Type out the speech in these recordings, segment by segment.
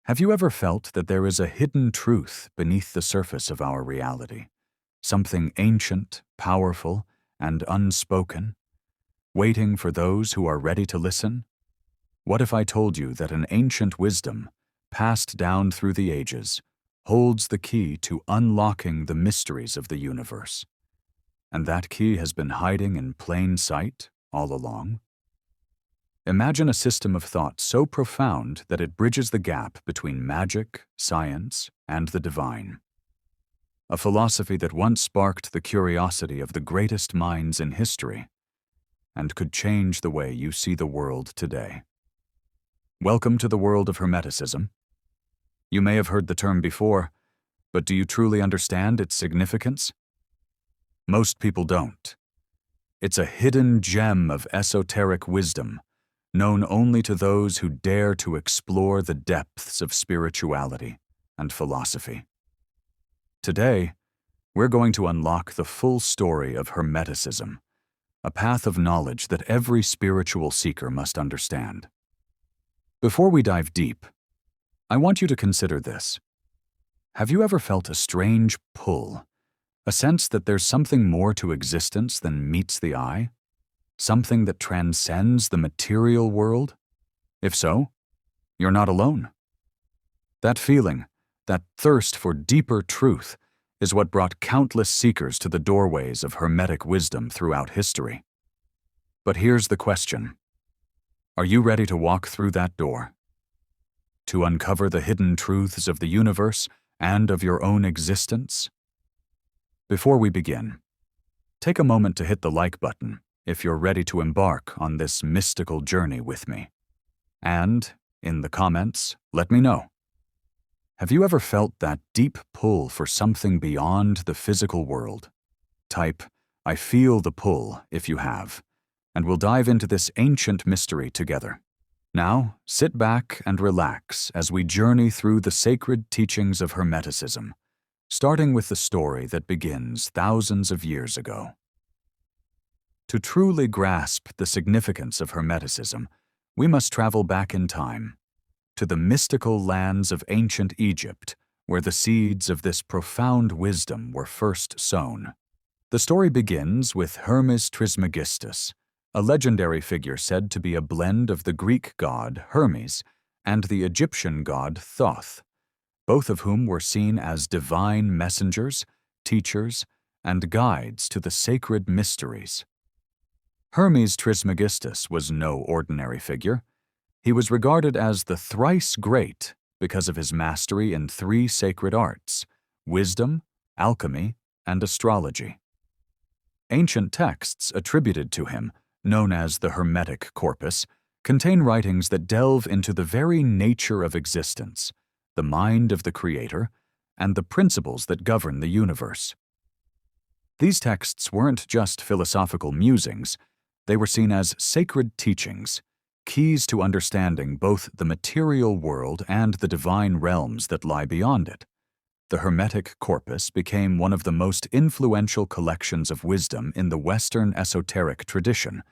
Have you ever felt that there is a hidden truth beneath the surface of our reality? Something ancient, powerful, and unspoken, waiting for those who are ready to listen? What if I told you that an ancient wisdom, passed down through the ages, holds the key to unlocking the mysteries of the universe? And that key has been hiding in plain sight all along? Imagine a system of thought so profound that it bridges the gap between magic, science, and the divine. A philosophy that once sparked the curiosity of the greatest minds in history and could change the way you see the world today. Welcome to the world of Hermeticism. You may have heard the term before, but do you truly understand its significance? Most people don't. It's a hidden gem of esoteric wisdom, known only to those who dare to explore the depths of spirituality and philosophy. Today, we're going to unlock the full story of Hermeticism, a path of knowledge that every spiritual seeker must understand. Before we dive deep, I want you to consider this. Have you ever felt a strange pull, a sense that there's something more to existence than meets the eye? Something that transcends the material world? If so, you're not alone. That feeling, that thirst for deeper truth, is what brought countless seekers to the doorways of Hermetic wisdom throughout history. But here's the question. Are you ready to walk through that door? To uncover the hidden truths of the universe and of your own existence? Before we begin, take a moment to hit the like button if you're ready to embark on this mystical journey with me. And, in the comments, let me know. Have you ever felt that deep pull for something beyond the physical world? Type, "I feel the pull," if you have, and we'll dive into this ancient mystery together. Now, sit back and relax as we journey through the sacred teachings of Hermeticism, starting with the story that begins thousands of years ago. To truly grasp the significance of Hermeticism, we must travel back in time, to the mystical lands of ancient Egypt, where the seeds of this profound wisdom were first sown. The story begins with Hermes Trismegistus, a legendary figure said to be a blend of the Greek god Hermes and the Egyptian god Thoth, both of whom were seen as divine messengers, teachers, and guides to the sacred mysteries. Hermes Trismegistus was no ordinary figure. He was regarded as the thrice great because of his mastery in three sacred arts: wisdom, alchemy, and astrology. Ancient texts attributed to him, known as the Hermetic corpus, contain writings that delve into the very nature of existence, the mind of the Creator, and the principles that govern the universe. These texts weren't just philosophical musings. They were seen as sacred teachings, keys to understanding both the material world and the divine realms that lie beyond it. The Hermetic corpus became one of the most influential collections of wisdom in the Western esoteric tradition,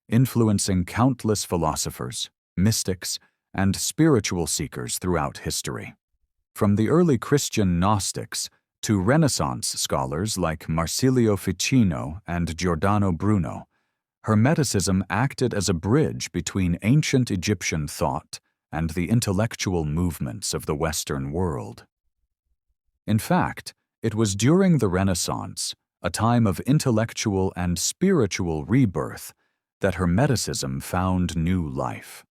influencing countless philosophers, mystics, and spiritual seekers throughout history. From the early Christian Gnostics to Renaissance scholars like Marsilio Ficino and Giordano Bruno, Hermeticism acted as a bridge between ancient Egyptian thought and the intellectual movements of the Western world. In fact, it was during the Renaissance, a time of intellectual and spiritual rebirth, that Hermeticism found new life.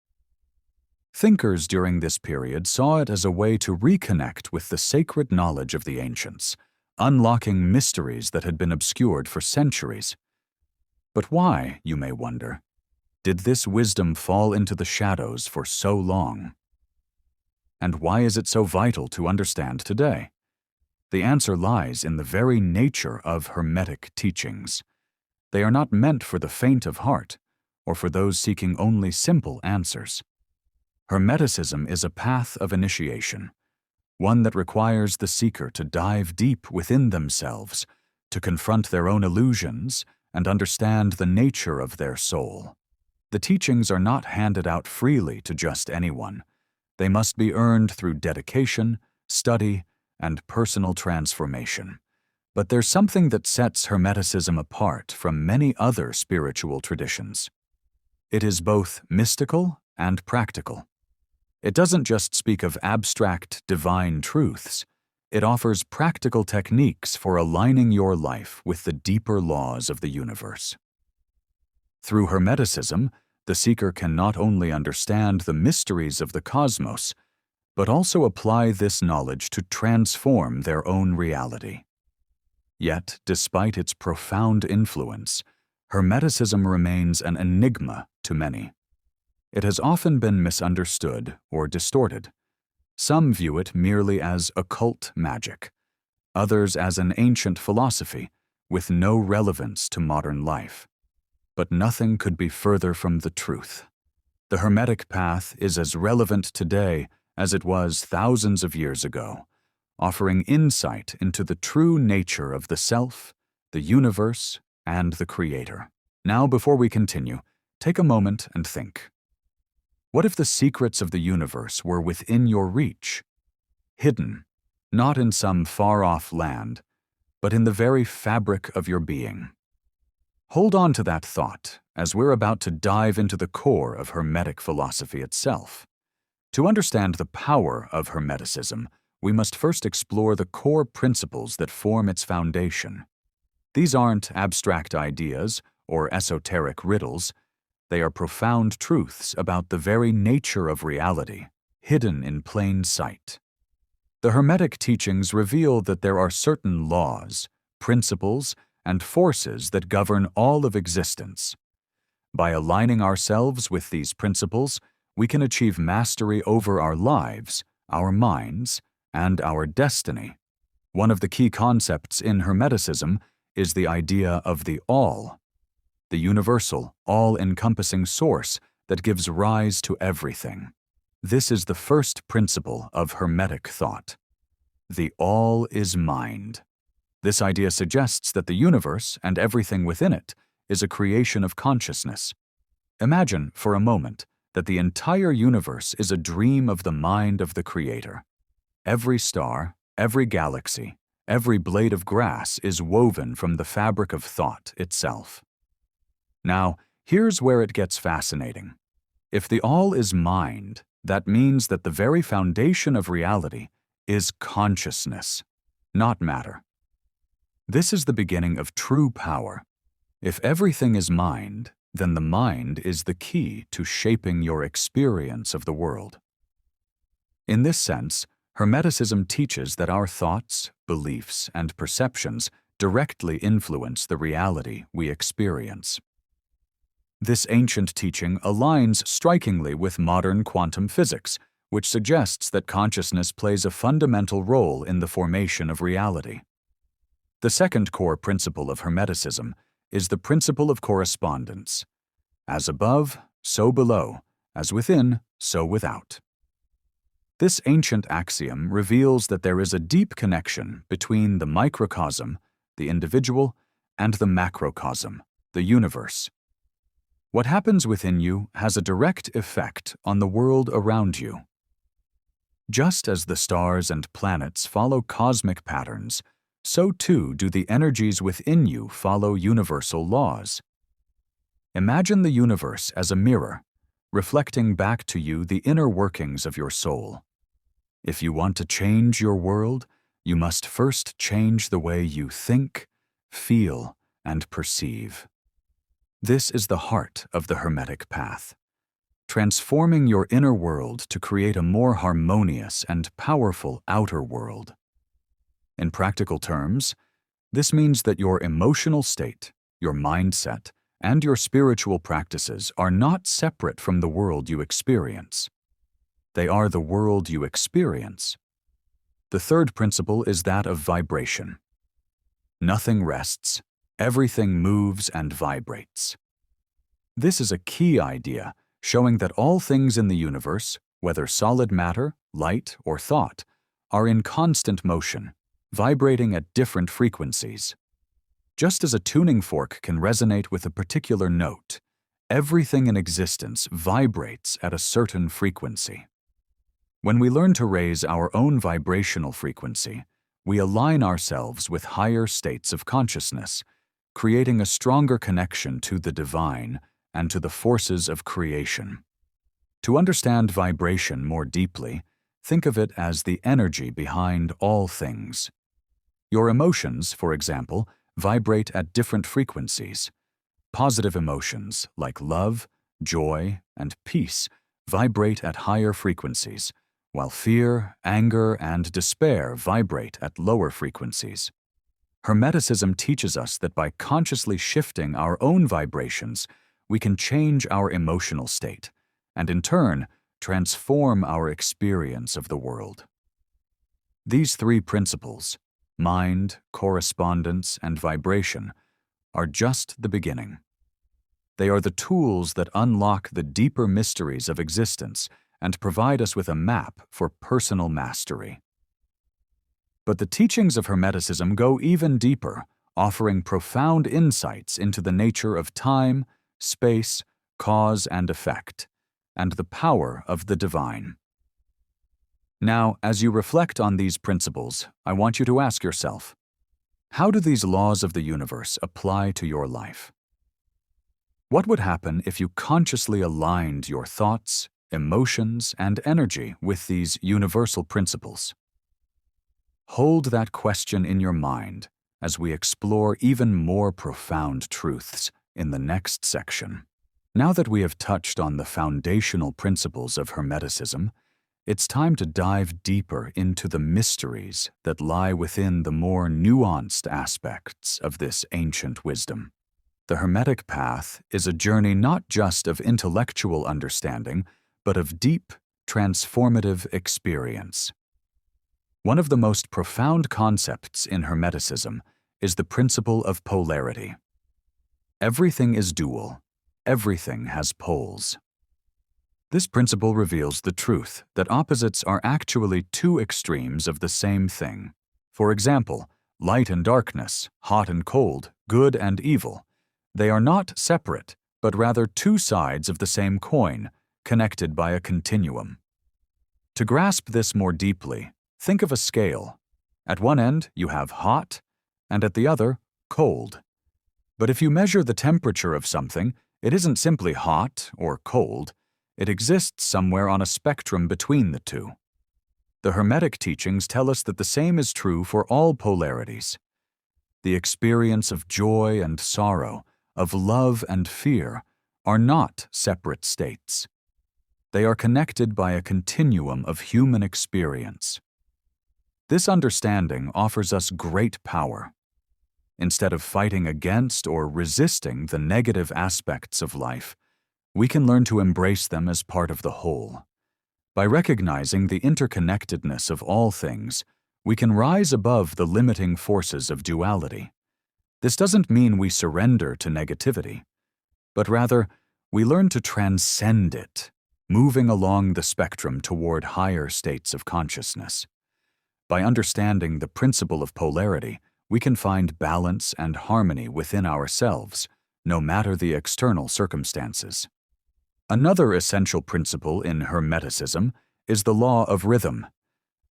Thinkers during this period saw it as a way to reconnect with the sacred knowledge of the ancients, unlocking mysteries that had been obscured for centuries. But why, you may wonder, did this wisdom fall into the shadows for so long? And why is it so vital to understand today? The answer lies in the very nature of Hermetic teachings. They are not meant for the faint of heart, or for those seeking only simple answers. Hermeticism is a path of initiation, one that requires the seeker to dive deep within themselves, to confront their own illusions, and understand the nature of their soul. The teachings are not handed out freely to just anyone. They must be earned through dedication, study, and personal transformation. But there's something that sets Hermeticism apart from many other spiritual traditions. It is both mystical and practical. It doesn't just speak of abstract divine truths. It offers practical techniques for aligning your life with the deeper laws of the universe. Through Hermeticism, the seeker can not only understand the mysteries of the cosmos, but also apply this knowledge to transform their own reality. Yet, despite its profound influence, Hermeticism remains an enigma to many. It has often been misunderstood or distorted. Some view it merely as occult magic, others as an ancient philosophy with no relevance to modern life. But nothing could be further from the truth. The Hermetic path is as relevant today as it was thousands of years ago, offering insight into the true nature of the self, the universe, and the Creator. Now, before we continue, take a moment and think. What if the secrets of the universe were within your reach? Hidden, not in some far-off land, but in the very fabric of your being. Hold on to that thought, as we're about to dive into the core of Hermetic philosophy itself. To understand the power of Hermeticism, we must first explore the core principles that form its foundation. These aren't abstract ideas or esoteric riddles. They are profound truths about the very nature of reality, hidden in plain sight. The Hermetic teachings reveal that there are certain laws, principles, and forces that govern all of existence. By aligning ourselves with these principles, we can achieve mastery over our lives, our minds, and our destiny. One of the key concepts in Hermeticism is the idea of the all, the universal, all-encompassing source that gives rise to everything. This is the first principle of Hermetic thought. The all is mind. This idea suggests that the universe and everything within it is a creation of consciousness. Imagine, for a moment, that the entire universe is a dream of the mind of the Creator. Every star, every galaxy, every blade of grass is woven from the fabric of thought itself. Now, here's where it gets fascinating. If the all is mind, that means that the very foundation of reality is consciousness, not matter. This is the beginning of true power. If everything is mind, then the mind is the key to shaping your experience of the world. In this sense, Hermeticism teaches that our thoughts, beliefs, and perceptions directly influence the reality we experience. This ancient teaching aligns strikingly with modern quantum physics, which suggests that consciousness plays a fundamental role in the formation of reality. The second core principle of Hermeticism is the principle of correspondence. As above, so below, as within, so without. This ancient axiom reveals that there is a deep connection between the microcosm, the individual, and the macrocosm, the universe. What happens within you has a direct effect on the world around you. Just as the stars and planets follow cosmic patterns, so too do the energies within you follow universal laws. Imagine the universe as a mirror, reflecting back to you the inner workings of your soul. If you want to change your world, you must first change the way you think, feel, and perceive. This is the heart of the Hermetic path, transforming your inner world to create a more harmonious and powerful outer world. In practical terms, this means that your emotional state, your mindset, and your spiritual practices are not separate from the world you experience. They are the world you experience. The third principle is that of vibration. Nothing rests. Everything moves and vibrates. This is a key idea, showing that all things in the universe, whether solid matter, light, or thought, are in constant motion, vibrating at different frequencies. Just as a tuning fork can resonate with a particular note, everything in existence vibrates at a certain frequency. When we learn to raise our own vibrational frequency, we align ourselves with higher states of consciousness, creating a stronger connection to the divine and to the forces of creation. To understand vibration more deeply, think of it as the energy behind all things. Your emotions, for example, vibrate at different frequencies. Positive emotions like love, joy, and peace vibrate at higher frequencies, while fear, anger, and despair vibrate at lower frequencies. Hermeticism teaches us that by consciously shifting our own vibrations, we can change our emotional state, and in turn, transform our experience of the world. These three principles, mind, correspondence, and vibration, are just the beginning. They are the tools that unlock the deeper mysteries of existence and provide us with a map for personal mastery. But the teachings of Hermeticism go even deeper, offering profound insights into the nature of time, space, cause and effect, and the power of the divine. Now, as you reflect on these principles, I want you to ask yourself, how do these laws of the universe apply to your life? What would happen if you consciously aligned your thoughts, emotions, and energy with these universal principles? Hold that question in your mind as we explore even more profound truths in the next section. Now that we have touched on the foundational principles of Hermeticism, it's time to dive deeper into the mysteries that lie within the more nuanced aspects of this ancient wisdom. The Hermetic path is a journey not just of intellectual understanding, but of deep, transformative experience. One of the most profound concepts in Hermeticism is the principle of polarity. Everything is dual. Everything has poles. This principle reveals the truth that opposites are actually two extremes of the same thing. For example, light and darkness, hot and cold, good and evil. They are not separate, but rather two sides of the same coin, connected by a continuum. To grasp this more deeply, think of a scale. At one end, you have hot, and at the other, cold. But if you measure the temperature of something, it isn't simply hot or cold. It exists somewhere on a spectrum between the two. The Hermetic teachings tell us that the same is true for all polarities. The experience of joy and sorrow, of love and fear, are not separate states. They are connected by a continuum of human experience. This understanding offers us great power. Instead of fighting against or resisting the negative aspects of life, we can learn to embrace them as part of the whole. By recognizing the interconnectedness of all things, we can rise above the limiting forces of duality. This doesn't mean we surrender to negativity, but rather, we learn to transcend it, moving along the spectrum toward higher states of consciousness. By understanding the principle of polarity, we can find balance and harmony within ourselves, no matter the external circumstances. Another essential principle in Hermeticism is the law of rhythm.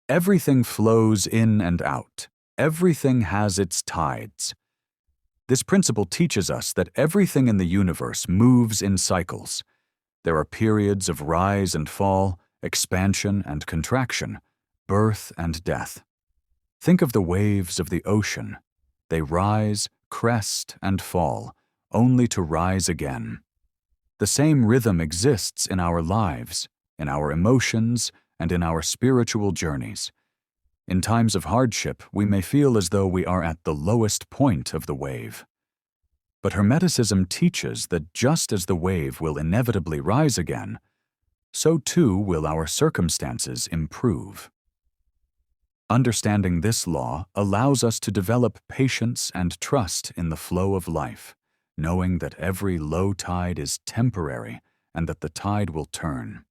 Everything flows in and out. Everything has its tides. This principle teaches us that everything in the universe moves in cycles. There are periods of rise and fall, expansion and contraction, birth and death. Think of the waves of the ocean. They rise, crest, and fall, only to rise again. The same rhythm exists in our lives, in our emotions, and in our spiritual journeys. In times of hardship, we may feel as though we are at the lowest point of the wave. But Hermeticism teaches that just as the wave will inevitably rise again, so too will our circumstances improve. Understanding this law allows us to develop patience and trust in the flow of life, knowing that every low tide is temporary and that the tide will turn.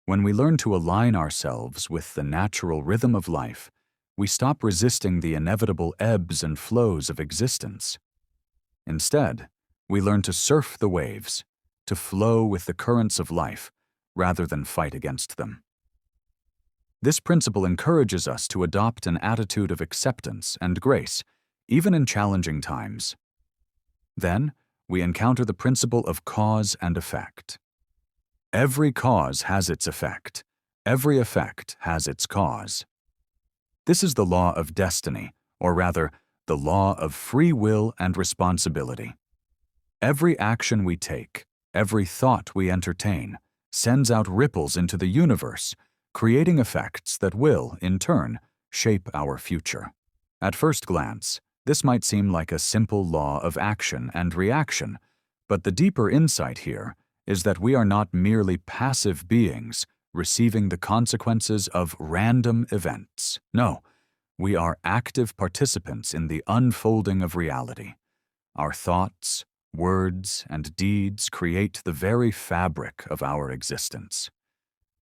When we learn to align ourselves with the natural rhythm of life, we stop resisting the inevitable ebbs and flows of existence. Instead, we learn to surf the waves, to flow with the currents of life, rather than fight against them. This principle encourages us to adopt an attitude of acceptance and grace, even in challenging times. Then, we encounter the principle of cause and effect. Every cause has its effect. Every effect has its cause. This is the law of destiny, or rather, the law of free will and responsibility. Every action we take, every thought we entertain, sends out ripples into the universe, creating effects that will, in turn, shape our future. At first glance, this might seem like a simple law of action and reaction, but the deeper insight here is that we are not merely passive beings receiving the consequences of random events. No, we are active participants in the unfolding of reality. Our thoughts, words, and deeds create the very fabric of our existence.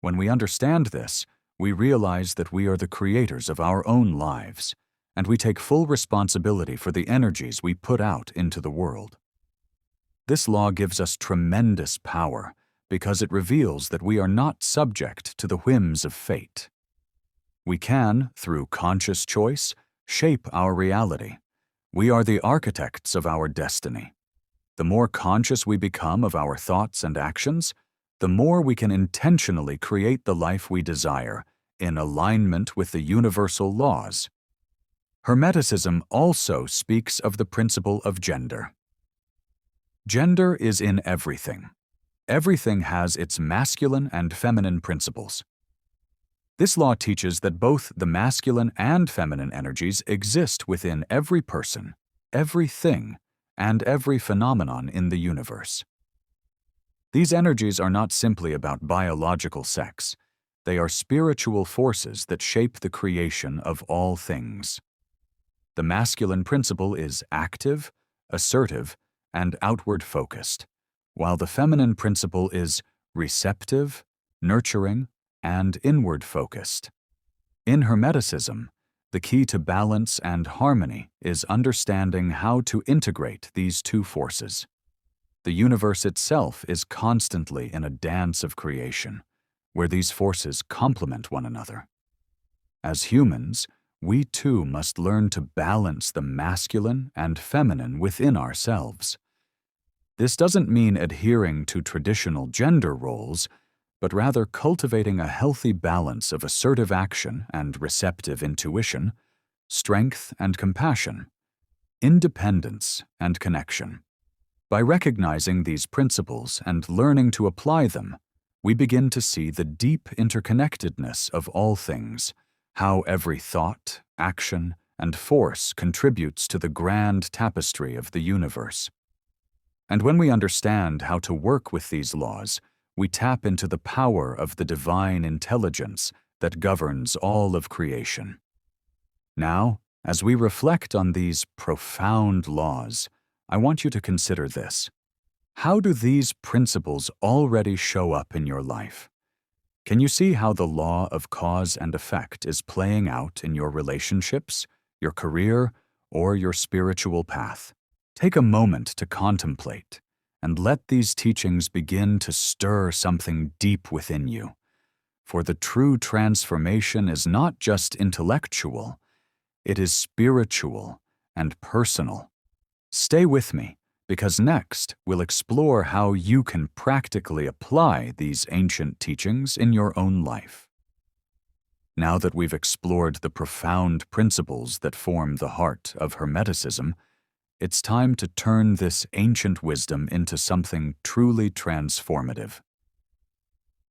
When we understand this, we realize that we are the creators of our own lives, and we take full responsibility for the energies we put out into the world. This law gives us tremendous power because it reveals that we are not subject to the whims of fate. We can, through conscious choice, shape our reality. We are the architects of our destiny. The more conscious we become of our thoughts and actions, the more we can intentionally create the life we desire in alignment with the universal laws. Hermeticism also speaks of the principle of gender. Gender is in everything. Everything has its masculine and feminine principles. This law teaches that both the masculine and feminine energies exist within every person, everything, and every phenomenon in the universe. These energies are not simply about biological sex. They are spiritual forces that shape the creation of all things. The masculine principle is active, assertive, and outward-focused, while the feminine principle is receptive, nurturing, and inward-focused. In Hermeticism, the key to balance and harmony is understanding how to integrate these two forces. The universe itself is constantly in a dance of creation, where these forces complement one another. As humans, we too must learn to balance the masculine and feminine within ourselves. This doesn't mean adhering to traditional gender roles, but rather cultivating a healthy balance of assertive action and receptive intuition, strength and compassion, independence and connection. By recognizing these principles and learning to apply them, we begin to see the deep interconnectedness of all things, how every thought, action, and force contributes to the grand tapestry of the universe. And when we understand how to work with these laws, we tap into the power of the divine intelligence that governs all of creation. Now, as we reflect on these profound laws, I want you to consider this. How do these principles already show up in your life? Can you see how the law of cause and effect is playing out in your relationships, your career, or your spiritual path? Take a moment to contemplate, and let these teachings begin to stir something deep within you. For the true transformation is not just intellectual, it is spiritual and personal. Stay with me, because next we'll explore how you can practically apply these ancient teachings in your own life. Now that we've explored the profound principles that form the heart of Hermeticism, it's time to turn this ancient wisdom into something truly transformative.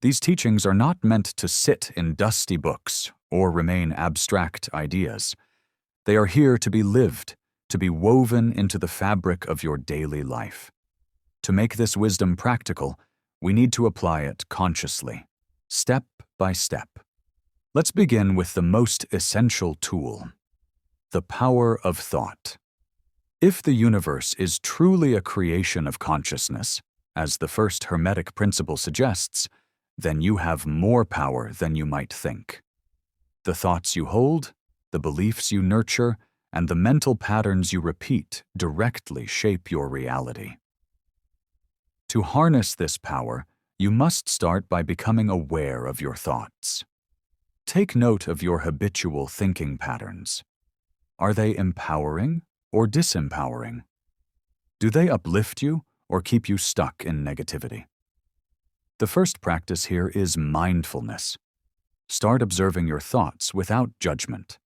These teachings are not meant to sit in dusty books or remain abstract ideas. They are here to be lived, to be woven into the fabric of your daily life. To make this wisdom practical, we need to apply it consciously, step by step. Let's begin with the most essential tool, the power of thought. If the universe is truly a creation of consciousness, as the first Hermetic principle suggests, then you have more power than you might think. The thoughts you hold, the beliefs you nurture, and the mental patterns you repeat directly shape your reality. To harness this power, you must start by becoming aware of your thoughts. Take note of your habitual thinking patterns. Are they empowering or disempowering? Do they uplift you or keep you stuck in negativity? The first practice here is mindfulness. Start observing your thoughts without judgment.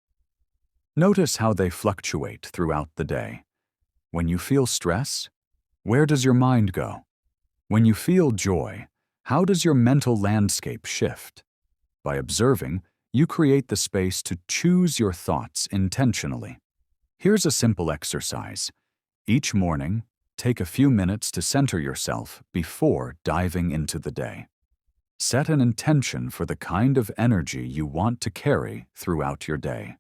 Notice how they fluctuate throughout the day. When you feel stress, where does your mind go? When you feel joy, how does your mental landscape shift? By observing, you create the space to choose your thoughts intentionally. Here's a simple exercise. Each morning, take a few minutes to center yourself before diving into the day. Set an intention for the kind of energy you want to carry throughout your day,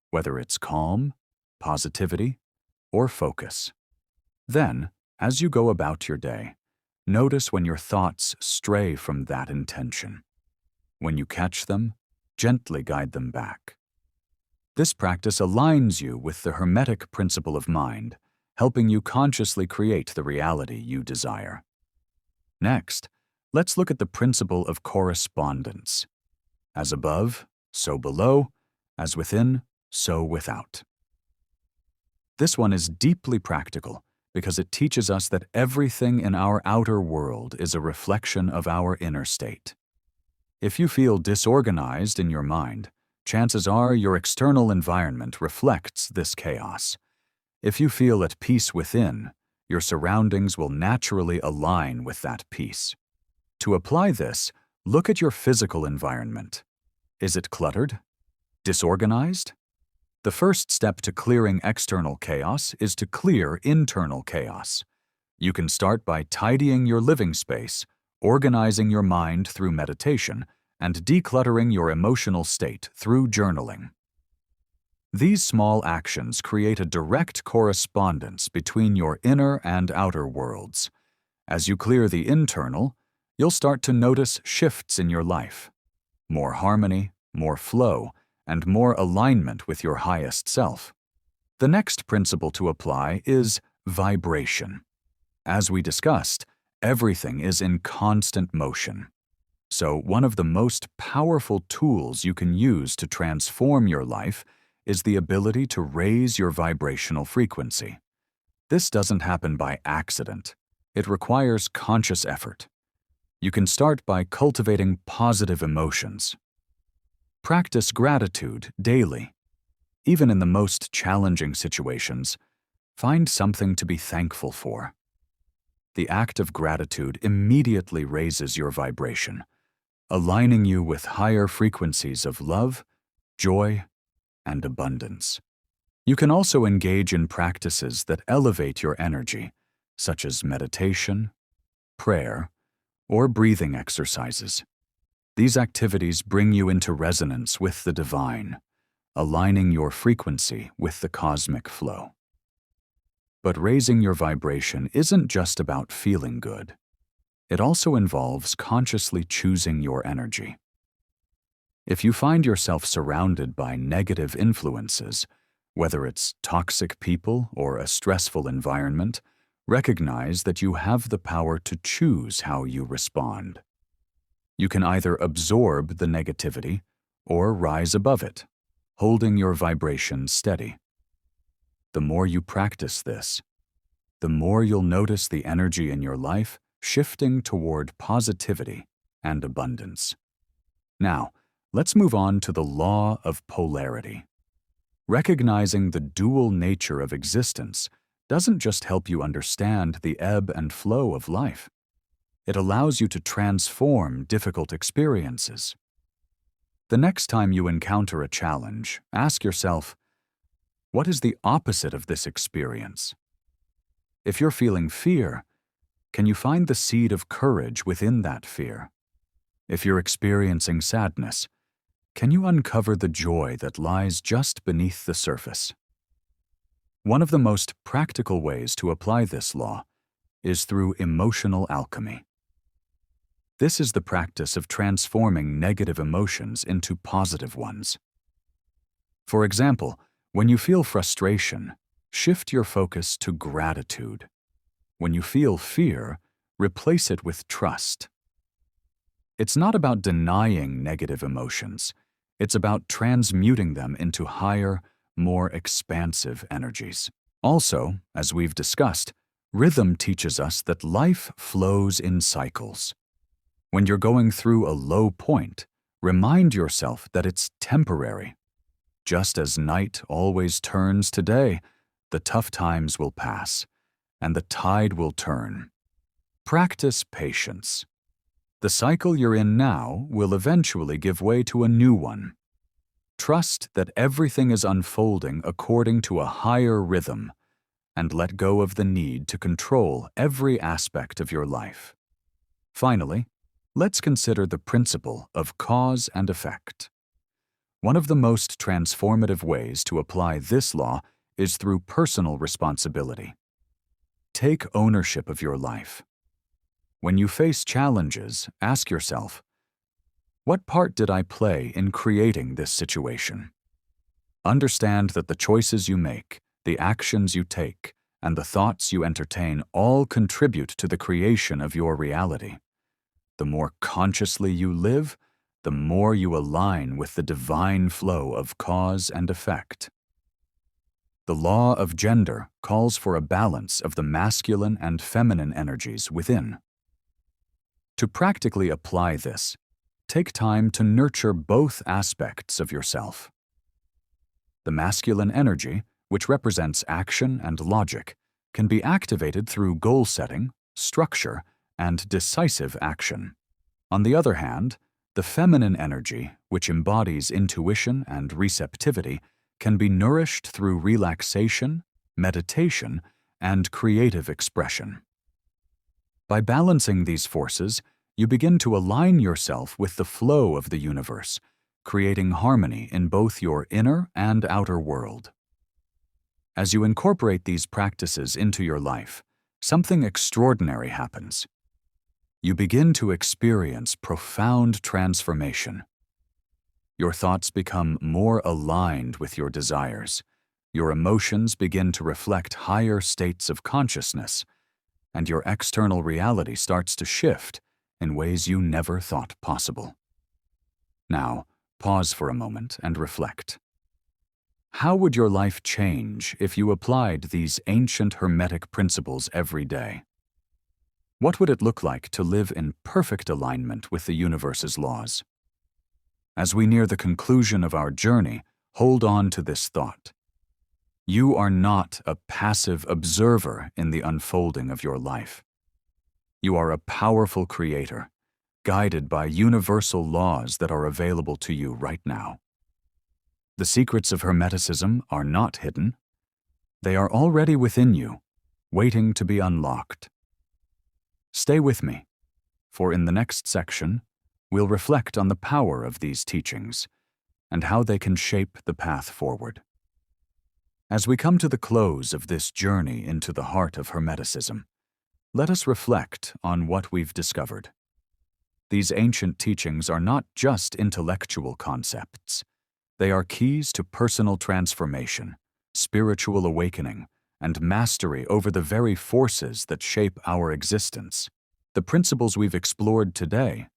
whether it's calm, positivity, or focus. Then, as you go about your day, notice when your thoughts stray from that intention. When you catch them, gently guide them back. This practice aligns you with the Hermetic principle of mind, helping you consciously create the reality you desire. Next, let's look at the principle of correspondence. As above, so below, as within, so without. This one is deeply practical because it teaches us that everything in our outer world is a reflection of our inner state. If you feel disorganized in your mind, chances are your external environment reflects this chaos. If you feel at peace within, your surroundings will naturally align with that peace. To apply this, look at your physical environment. Is it cluttered? Disorganized? The first step to clearing external chaos is to clear internal chaos. You can start by tidying your living space, organizing your mind through meditation, and decluttering your emotional state through journaling. These small actions create a direct correspondence between your inner and outer worlds. As you clear the internal, you'll start to notice shifts in your life. More harmony, more flow, and more alignment with your highest self. The next principle to apply is vibration. As we discussed, everything is in constant motion. So one of the most powerful tools you can use to transform your life is the ability to raise your vibrational frequency. This doesn't happen by accident. It requires conscious effort. You can start by cultivating positive emotions. Practice gratitude daily. Even in the most challenging situations, find something to be thankful for. The act of gratitude immediately raises your vibration, aligning you with higher frequencies of love, joy, and abundance. You can also engage in practices that elevate your energy, such as meditation, prayer, or breathing exercises. These activities bring you into resonance with the divine, aligning your frequency with the cosmic flow. But raising your vibration isn't just about feeling good. It also involves consciously choosing your energy. If you find yourself surrounded by negative influences, whether it's toxic people or a stressful environment, recognize that you have the power to choose how you respond. You can either absorb the negativity or rise above it, holding your vibration steady. The more you practice this, the more you'll notice the energy in your life shifting toward positivity and abundance. Now, let's move on to the law of polarity. Recognizing the dual nature of existence doesn't just help you understand the ebb and flow of life. It allows you to transform difficult experiences. The next time you encounter a challenge, ask yourself, what is the opposite of this experience? If you're feeling fear, can you find the seed of courage within that fear? If you're experiencing sadness, can you uncover the joy that lies just beneath the surface? One of the most practical ways to apply this law is through emotional alchemy. This is the practice of transforming negative emotions into positive ones. For example, when you feel frustration, shift your focus to gratitude. When you feel fear, replace it with trust. It's not about denying negative emotions. It's about transmuting them into higher, more expansive energies. Also, as we've discussed, rhythm teaches us that life flows in cycles. When you're going through a low point, remind yourself that it's temporary. Just as night always turns to day, the tough times will pass, and the tide will turn. Practice patience. The cycle you're in now will eventually give way to a new one. Trust that everything is unfolding according to a higher rhythm, and let go of the need to control every aspect of your life. Finally, let's consider the principle of cause and effect. One of the most transformative ways to apply this law is through personal responsibility. Take ownership of your life. When you face challenges, ask yourself, what part did I play in creating this situation? Understand that the choices you make, the actions you take, and the thoughts you entertain all contribute to the creation of your reality. The more consciously you live, the more you align with the divine flow of cause and effect. The law of gender calls for a balance of the masculine and feminine energies within. To practically apply this, take time to nurture both aspects of yourself. The masculine energy, which represents action and logic, can be activated through goal setting, structure, and decisive action. On the other hand, the feminine energy, which embodies intuition and receptivity, can be nourished through relaxation, meditation, and creative expression. By balancing these forces, you begin to align yourself with the flow of the universe, creating harmony in both your inner and outer world. As you incorporate these practices into your life, something extraordinary happens. You begin to experience profound transformation. Your thoughts become more aligned with your desires. Your emotions begin to reflect higher states of consciousness, and your external reality starts to shift in ways you never thought possible. Now, pause for a moment and reflect. How would your life change if you applied these ancient Hermetic principles every day? What would it look like to live in perfect alignment with the universe's laws? As we near the conclusion of our journey, hold on to this thought. You are not a passive observer in the unfolding of your life. You are a powerful creator, guided by universal laws that are available to you right now. The secrets of Hermeticism are not hidden. They are already within you, waiting to be unlocked. Stay with me, for in the next section, we'll reflect on the power of these teachings and how they can shape the path forward. As we come to the close of this journey into the heart of Hermeticism, let us reflect on what we've discovered. These ancient teachings are not just intellectual concepts. They are keys to personal transformation, spiritual awakening, and mastery over the very forces that shape our existence. The principles we've explored today,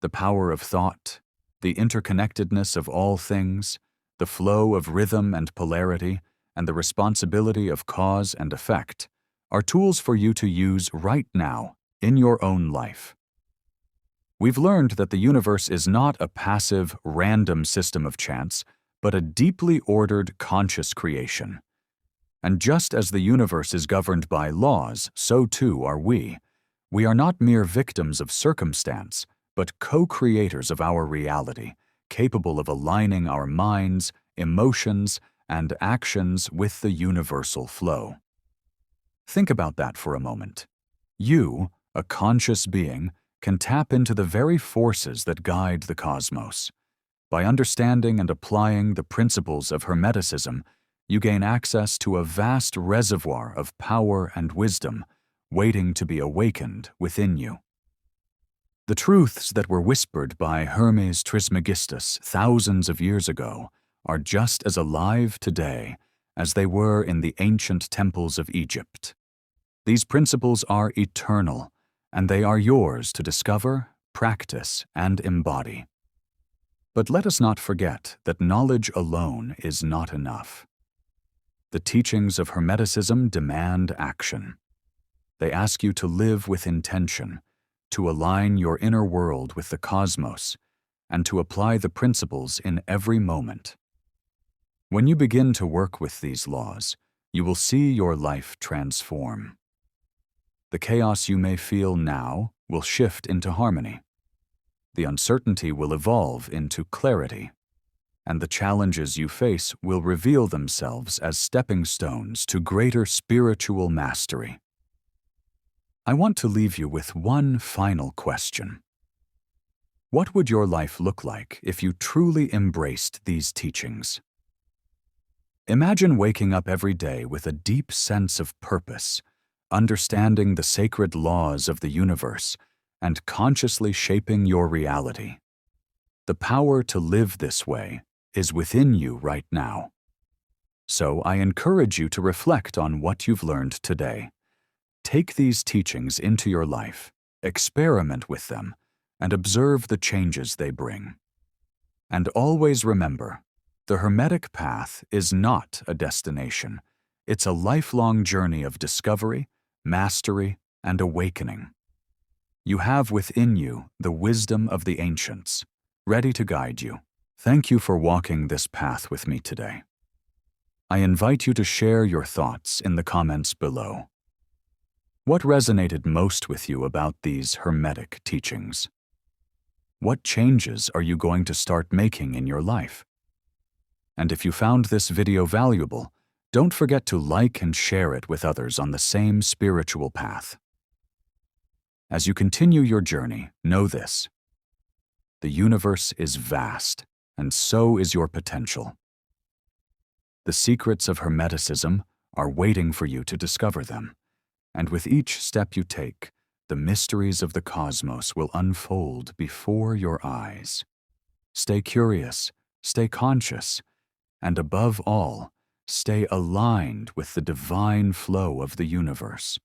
the power of thought, the interconnectedness of all things, the flow of rhythm and polarity, and the responsibility of cause and effect, are tools for you to use right now in your own life. We've learned that the universe is not a passive, random system of chance, but a deeply ordered, conscious creation. And just as the universe is governed by laws, so too are we. We are not mere victims of circumstance, but co-creators of our reality, capable of aligning our minds, emotions, and actions with the universal flow. Think about that for a moment. You, a conscious being, can tap into the very forces that guide the cosmos. By understanding and applying the principles of Hermeticism, you gain access to a vast reservoir of power and wisdom waiting to be awakened within you. The truths that were whispered by Hermes Trismegistus thousands of years ago are just as alive today as they were in the ancient temples of Egypt. These principles are eternal, and they are yours to discover, practice, and embody. But let us not forget that knowledge alone is not enough. The teachings of Hermeticism demand action. They ask you to live with intention, to align your inner world with the cosmos, and to apply the principles in every moment. When you begin to work with these laws, you will see your life transform. The chaos you may feel now will shift into harmony. The uncertainty will evolve into clarity, and the challenges you face will reveal themselves as stepping stones to greater spiritual mastery. I want to leave you with one final question. What would your life look like if you truly embraced these teachings? Imagine waking up every day with a deep sense of purpose, understanding the sacred laws of the universe, and consciously shaping your reality. The power to live this way is within you right now. So I encourage you to reflect on what you've learned today. Take these teachings into your life, experiment with them, and observe the changes they bring. And always remember, the Hermetic path is not a destination. It's a lifelong journey of discovery, mastery, and awakening. You have within you the wisdom of the ancients, ready to guide you. Thank you for walking this path with me today. I invite you to share your thoughts in the comments below. What resonated most with you about these Hermetic teachings? What changes are you going to start making in your life? And if you found this video valuable, don't forget to like and share it with others on the same spiritual path. As you continue your journey, know this: the universe is vast, and so is your potential. The secrets of Hermeticism are waiting for you to discover them, and with each step you take, the mysteries of the cosmos will unfold before your eyes. Stay curious, stay conscious, and above all, stay aligned with the divine flow of the universe.